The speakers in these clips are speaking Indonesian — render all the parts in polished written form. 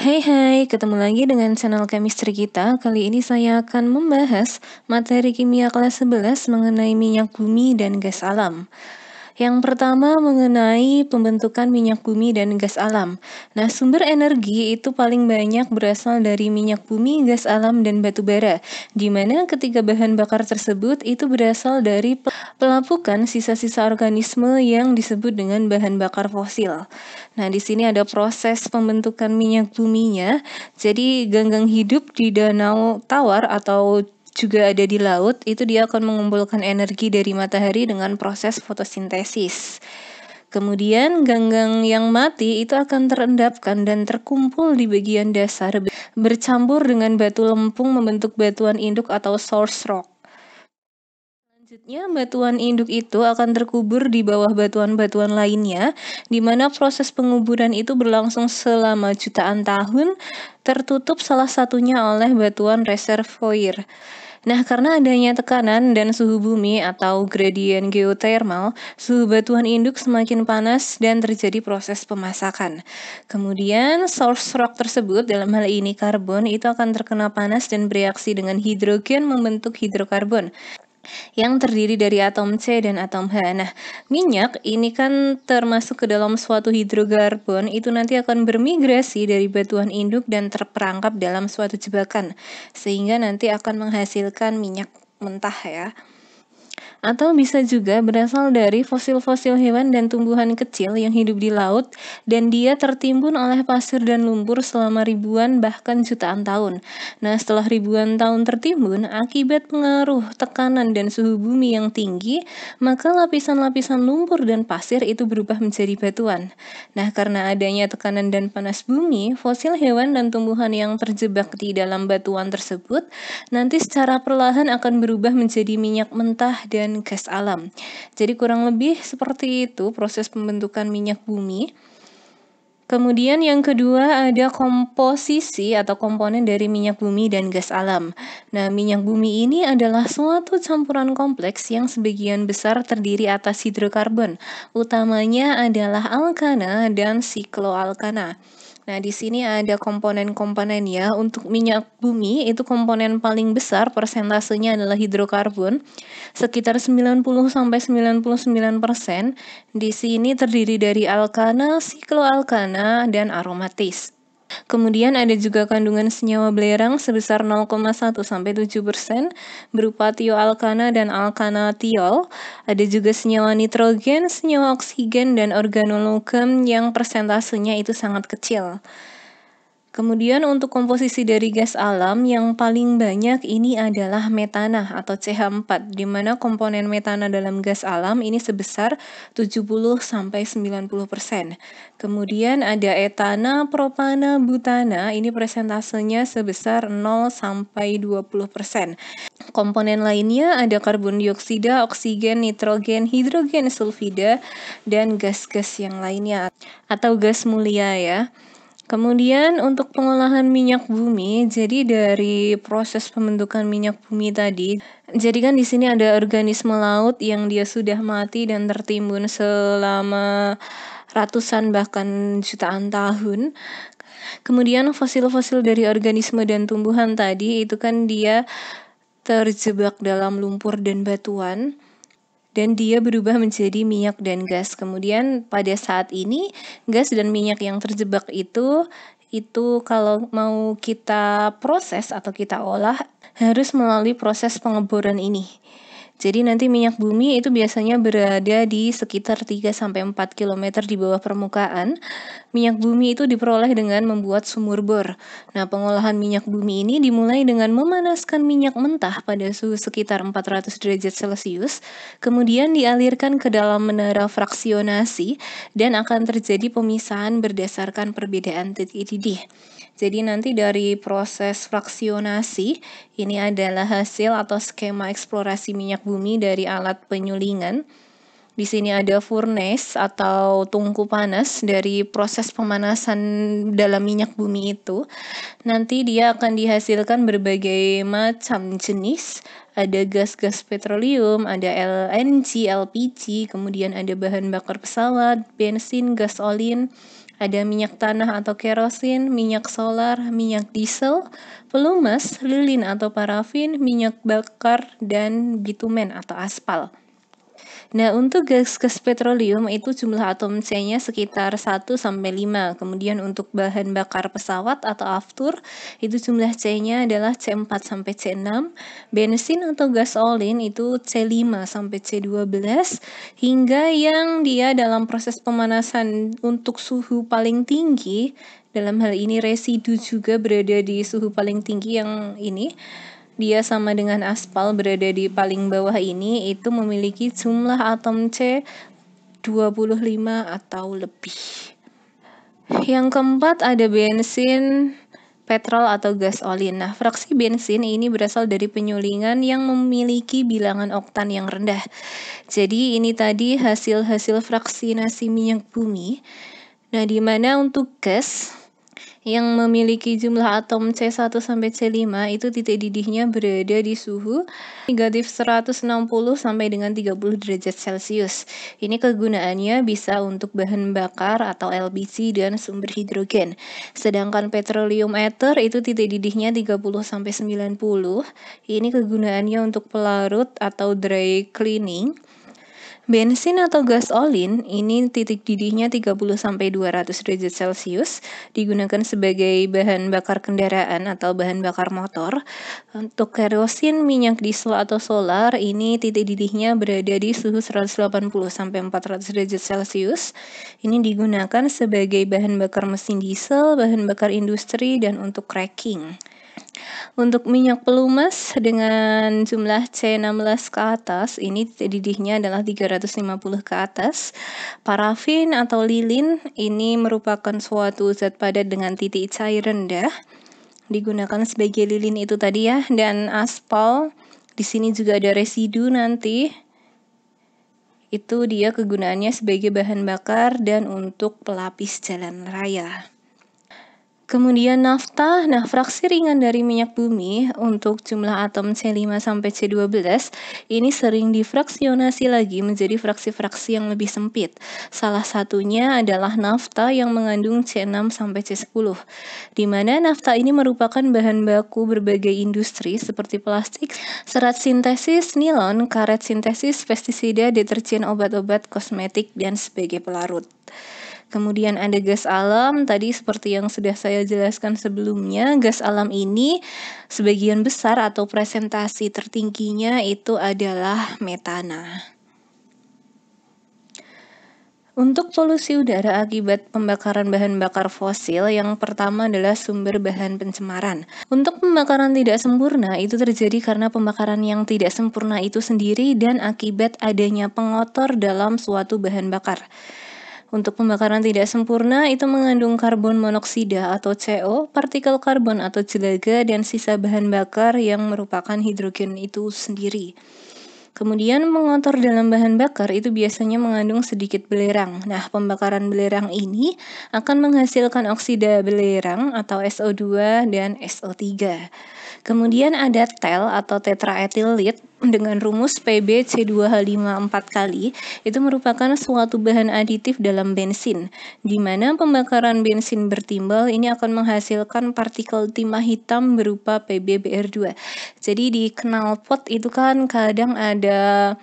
Hai hai, ketemu lagi dengan channel chemistry kita. Kali ini saya akan membahas materi kimia kelas 11 mengenai minyak bumi dan gas alam. Yang pertama mengenai pembentukan minyak bumi dan gas alam. Nah, sumber energi itu paling banyak berasal dari minyak bumi, gas alam, dan batu bara, di mana ketiga bahan bakar tersebut itu berasal dari pelapukan sisa-sisa organisme yang disebut dengan bahan bakar fosil. Nah, di sini ada proses pembentukan minyak buminya. Jadi, ganggang hidup di danau tawar atau juga ada di laut, itu dia akan mengumpulkan energi dari matahari dengan proses fotosintesis. Kemudian ganggang yang mati itu akan terendapkan dan terkumpul di bagian dasar bercampur dengan batu lempung membentuk batuan induk atau source rock. Selanjutnya, batuan induk itu akan terkubur di bawah batuan-batuan lainnya, di mana proses penguburan itu berlangsung selama jutaan tahun, tertutup salah satunya oleh batuan reservoir. Nah, karena adanya tekanan dan suhu bumi atau gradien geothermal, suhu batuan induk semakin panas dan terjadi proses pemasakan. Kemudian, source rock tersebut, dalam hal ini karbon, itu akan terkena panas dan bereaksi dengan hidrogen membentuk hidrokarbon yang terdiri dari atom C dan atom H. Nah, minyak ini kan termasuk ke dalam suatu hidrokarbon, itu nanti akan bermigrasi dari batuan induk dan terperangkap dalam suatu jebakan, sehingga nanti akan menghasilkan minyak mentah ya. Atau bisa juga berasal dari fosil-fosil hewan dan tumbuhan kecil yang hidup di laut dan dia tertimbun oleh pasir dan lumpur selama ribuan bahkan jutaan tahun. Nah, setelah ribuan tahun tertimbun, akibat pengaruh tekanan dan suhu bumi yang tinggi, maka lapisan-lapisan lumpur dan pasir itu berubah menjadi batuan. Nah, karena adanya tekanan dan panas bumi, fosil hewan dan tumbuhan yang terjebak di dalam batuan tersebut nanti secara perlahan akan berubah menjadi minyak mentah dan gas alam. Jadi kurang lebih seperti itu proses pembentukan minyak bumi. Kemudian yang kedua ada komposisi atau komponen dari minyak bumi dan gas alam. Nah, minyak bumi ini adalah suatu campuran kompleks yang sebagian besar terdiri atas hidrokarbon. Utamanya adalah alkana dan sikloalkana. Nah, di sini ada komponen-komponen ya. Untuk minyak bumi itu komponen paling besar persentasenya adalah hidrokarbon, sekitar 90-99%. Di sini terdiri dari alkana, sikloalkana, dan aromatis. Kemudian ada juga kandungan senyawa belerang sebesar 0,1-7% berupa tioalkana dan alkanatiol. Ada juga senyawa nitrogen, senyawa oksigen, dan organologam yang persentasenya itu sangat kecil. Kemudian untuk komposisi dari gas alam yang paling banyak ini adalah metana atau CH4, di mana komponen metana dalam gas alam ini sebesar 70-90%. Kemudian ada etana, propana, butana, ini persentasenya sebesar 0-20%. Komponen lainnya ada karbon dioksida, oksigen, nitrogen, hidrogen sulfida, dan gas-gas yang lainnya atau gas mulia ya. Kemudian untuk pengolahan minyak bumi, jadi dari proses pembentukan minyak bumi tadi, jadi kan di sini ada organisme laut yang dia sudah mati dan tertimbun selama ratusan bahkan jutaan tahun. Kemudian fosil-fosil dari organisme dan tumbuhan tadi itu kan dia terjebak dalam lumpur dan batuan, dan dia berubah menjadi minyak dan gas. Kemudian pada saat ini gas dan minyak yang terjebak itu kalau mau kita proses atau kita olah harus melalui proses pengeboran ini. Jadi nanti minyak bumi itu biasanya berada di sekitar 3-4 km di bawah permukaan. Minyak bumi itu diperoleh dengan membuat sumur bor. Nah, pengolahan minyak bumi ini dimulai dengan memanaskan minyak mentah pada suhu sekitar 400 derajat Celcius, kemudian dialirkan ke dalam menara fraksionasi dan akan terjadi pemisahan berdasarkan perbedaan titik didih. Jadi nanti dari proses fraksionasi, ini adalah hasil atau skema eksplorasi minyak bumi dari alat penyulingan. Di sini ada furnace atau tungku panas dari proses pemanasan dalam minyak bumi itu. Nanti dia akan dihasilkan berbagai macam jenis. ada gas-gas petroleum, ada LNG, LPG, kemudian ada bahan bakar pesawat, bensin, gasolin, ada minyak tanah atau kerosin, minyak solar, minyak diesel, pelumas, lilin atau parafin, minyak bakar, dan bitumen atau aspal. Nah, untuk gas-gas petroleum itu jumlah atom C-nya sekitar 1-5. Kemudian untuk bahan bakar pesawat atau aftur itu jumlah C-nya adalah C4-C6. Bensin atau gasolin itu C5-C12 hingga yang dia dalam proses pemanasan untuk suhu paling tinggi, dalam hal ini residu juga berada di suhu paling tinggi yang ini. Dia sama dengan aspal berada di paling bawah ini, itu memiliki jumlah atom C 25 atau lebih. Yang keempat ada bensin, petrol atau gasolin. Nah, fraksi bensin ini berasal dari penyulingan yang memiliki bilangan oktan yang rendah. Jadi ini tadi hasil-hasil fraksinasi minyak bumi. Nah, di mana untuk gas yang memiliki jumlah atom C1-C5 itu titik didihnya berada di suhu negatif 160 sampai dengan 30 derajat Celcius. Ini kegunaannya bisa untuk bahan bakar atau LPG dan sumber hidrogen. Sedangkan petroleum ether itu titik didihnya 30 sampai 90. Ini kegunaannya untuk pelarut atau dry cleaning. Bensin atau gasolin ini titik didihnya 30-200 derajat Celcius, digunakan sebagai bahan bakar kendaraan atau bahan bakar motor. Untuk kerosin, minyak diesel atau solar ini titik didihnya berada di suhu 180-400 derajat Celcius. Ini digunakan sebagai bahan bakar mesin diesel, bahan bakar industri, dan untuk cracking. Untuk minyak pelumas dengan jumlah C16 ke atas, ini didihnya adalah 350 ke atas. Parafin atau lilin ini merupakan suatu zat padat dengan titik cair rendah. Digunakan sebagai lilin itu tadi ya, dan aspal. Di sini juga ada residu nanti. Itu dia kegunaannya sebagai bahan bakar dan untuk pelapis jalan raya. Kemudian nafta, nah fraksi ringan dari minyak bumi untuk jumlah atom C5-C12 ini sering difraksionasi lagi menjadi fraksi-fraksi yang lebih sempit. Salah satunya adalah nafta yang mengandung C6-C10, di mana nafta ini merupakan bahan baku berbagai industri seperti plastik, serat sintesis, nilon, karet sintesis, pestisida, deterjen, obat-obat, kosmetik, dan sebagai pelarut. Kemudian ada gas alam, tadi seperti yang sudah saya jelaskan sebelumnya, gas alam ini sebagian besar atau presentasi tertingginya itu adalah metana. Untuk polusi udara akibat pembakaran bahan bakar fosil, yang pertama adalah sumber bahan pencemaran. Untuk pembakaran tidak sempurna, itu terjadi karena pembakaran yang tidak sempurna itu sendiri dan akibat adanya pengotor dalam suatu bahan bakar. Untuk pembakaran tidak sempurna itu mengandung karbon monoksida atau CO, partikel karbon atau jelaga, dan sisa bahan bakar yang merupakan hidrogen itu sendiri. Kemudian mengotor dalam bahan bakar itu biasanya mengandung sedikit belerang. Nah, pembakaran belerang ini akan menghasilkan oksida belerang atau SO2 dan SO3. Kemudian ada tel atau tetraetilit dengan rumus PbC2H5 4 kali, itu merupakan suatu bahan aditif dalam bensin, di mana pembakaran bensin bertimbal ini akan menghasilkan partikel timah hitam berupa PbBr2. Jadi di knalpot itu kan kadang ada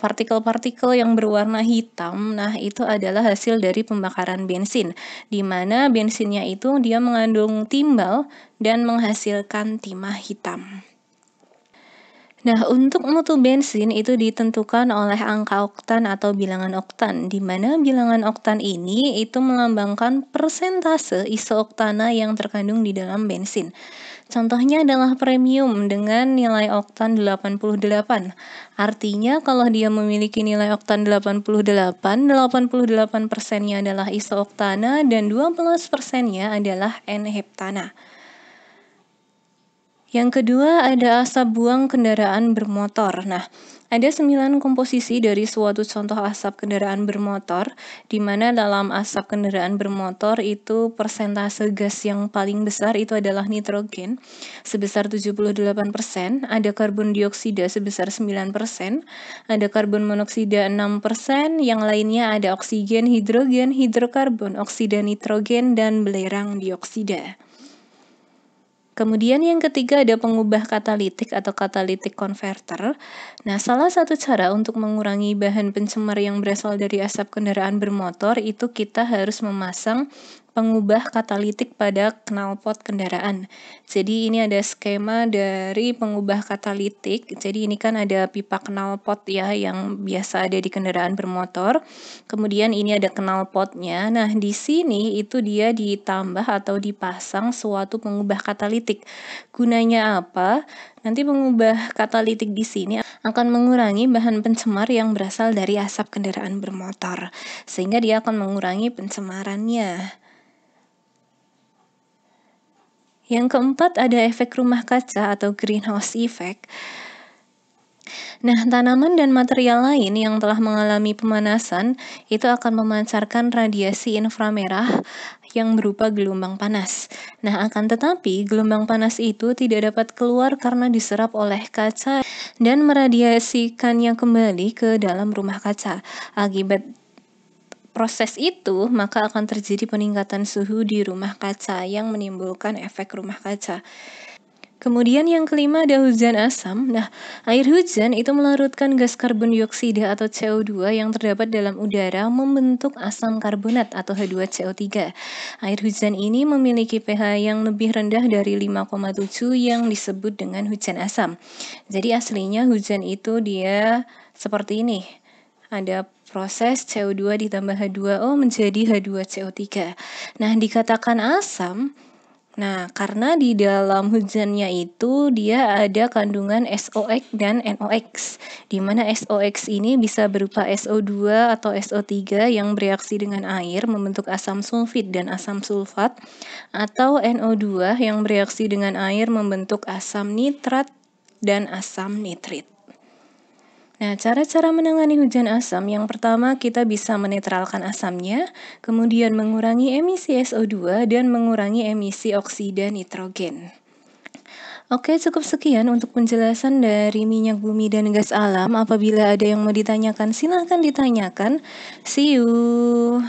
partikel-partikel yang berwarna hitam. Nah, itu adalah hasil dari pembakaran bensin, di mana bensinnya itu dia mengandung timbal dan menghasilkan timah hitam. Nah, untuk mutu bensin itu ditentukan oleh angka oktan atau bilangan oktan, di mana bilangan oktan ini itu melambangkan persentase isooktana yang terkandung di dalam bensin. Contohnya adalah premium dengan nilai oktan 88. Artinya kalau dia memiliki nilai oktan 88, 88%-nya adalah isooktana dan 12%-nya adalah N-heptana. Yang kedua ada asap buang kendaraan bermotor. Nah, ada 9 komposisi dari suatu contoh asap kendaraan bermotor, di mana dalam asap kendaraan bermotor itu persentase gas yang paling besar itu adalah nitrogen sebesar 78%, ada karbon dioksida sebesar 9%, ada karbon monoksida 6%, yang lainnya ada oksigen, hidrogen, hidrokarbon, oksida nitrogen, dan belerang dioksida. Kemudian yang ketiga ada pengubah katalitik atau catalytic converter. Nah, salah satu cara untuk mengurangi bahan pencemar yang berasal dari asap kendaraan bermotor itu kita harus memasang pengubah katalitik pada knalpot kendaraan. Jadi ini ada skema dari pengubah katalitik. Jadi ini kan ada pipa knalpot ya yang biasa ada di kendaraan bermotor. Kemudian ini ada knalpotnya. Nah, di sini itu dia ditambah atau dipasang suatu pengubah katalitik. Gunanya apa? Nanti pengubah katalitik di sini akan mengurangi bahan pencemar yang berasal dari asap kendaraan bermotor, sehingga dia akan mengurangi pencemarannya. Yang keempat ada efek rumah kaca atau greenhouse effect. Nah, tanaman dan material lain yang telah mengalami pemanasan itu akan memancarkan radiasi inframerah yang berupa gelombang panas. Nah, akan tetapi gelombang panas itu tidak dapat keluar karena diserap oleh kaca dan meradiasikannya kembali ke dalam rumah kaca. Akibat proses itu, maka akan terjadi peningkatan suhu di rumah kaca yang menimbulkan efek rumah kaca. Kemudian yang kelima ada hujan asam. Nah, air hujan itu melarutkan gas karbon dioksida atau CO2 yang terdapat dalam udara membentuk asam karbonat atau H2CO3. Air hujan ini memiliki pH yang lebih rendah dari 5,7 yang disebut dengan hujan asam. Jadi aslinya hujan itu dia seperti ini. Ada proses CO2 ditambah H2O menjadi H2CO3. Nah, dikatakan asam. Nah, karena di dalam hujannya itu dia ada kandungan SOX dan NOX, di mana SOX ini bisa berupa SO2 atau SO3 yang bereaksi dengan air membentuk asam sulfit dan asam sulfat, atau NO2 yang bereaksi dengan air membentuk asam nitrat dan asam nitrit. Nah, cara-cara menangani hujan asam, yang pertama kita bisa menetralkan asamnya, kemudian mengurangi emisi SO2 dan mengurangi emisi oksida nitrogen. Oke, cukup sekian untuk penjelasan dari minyak bumi dan gas alam. Apabila ada yang mau ditanyakan, silahkan ditanyakan. See you.